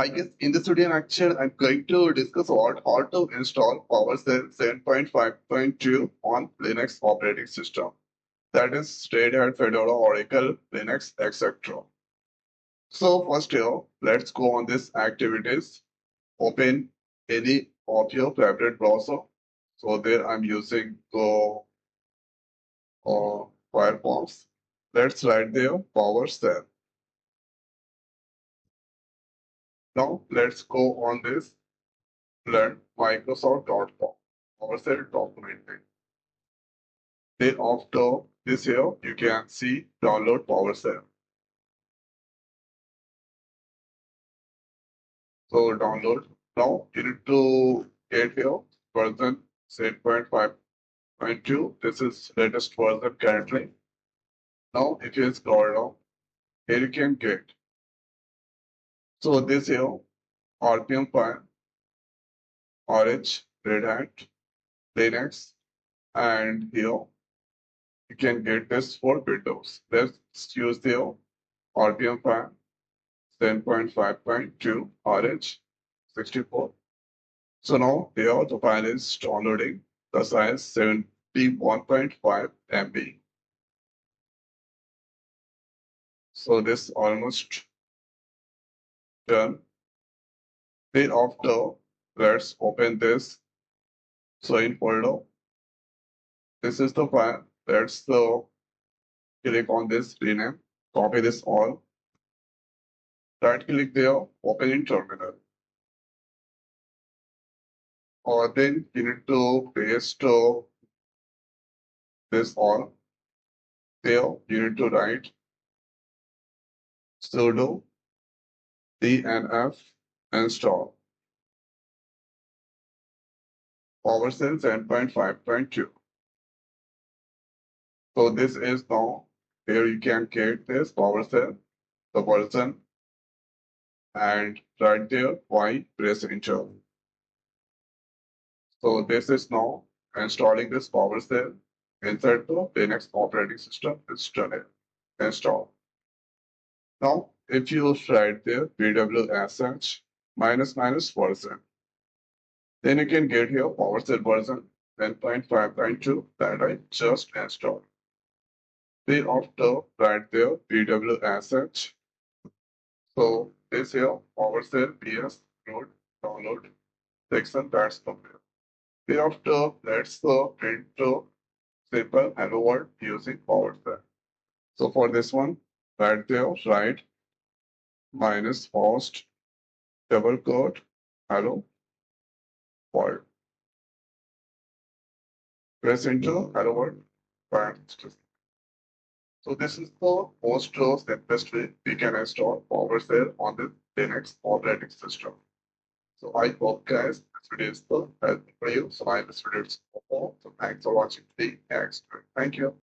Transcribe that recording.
I guess in this video lecture, I'm going to discuss about how to install PowerShell 7.5.2 on Linux operating system. That is Red Hat, Fedora, Oracle, Linux, etc. So first here, let's go on this activities. Open any of your favorite browser. So there I'm using the Firefox. Let's write there PowerShell. Now let's go on this learn Microsoft.com PowerShell documentation. Then after this here, you can see download PowerShell. So download. Now you need to get here version 7.5.2. This is latest version currently. Now if you scroll down, here you can get. So this here, RPM file, Orange, Red Hat, Linux, and here you can get this for Windows. Let's use the RPM file 10.5.2 RH64. So now here the file is downloading. The size 71.5 MB. So this almost done. Then after, let's open this. So in folder, this is the file. Let's click on this rename. Copy this all. Right click there. Open in terminal. Or then you need to paste this all. There you need to write sudo dnf install PowerShell 7.5.2. So this is now where you can get this PowerShell, the version, and right there, why press enter. So this is now installing this PowerShell inside the Linux operating system. It's done it. Install. Now, if you write there pwsh minus minus version, then you can get here PowerShell version 10.5.2 that I just installed. Then after write there pwsh. So this here PowerShell PS root download section that's complete. Thereafter, let's print the simple hello world using PowerShell. So for this one, right there, write minus host double quote hello world. Press enter hello world. Parentheses. So this is the most simplest way we can install PowerShell on the Linux operating system. So I hope guys this video is helpful for you. So I this video is so thanks for watching the next. Thank you.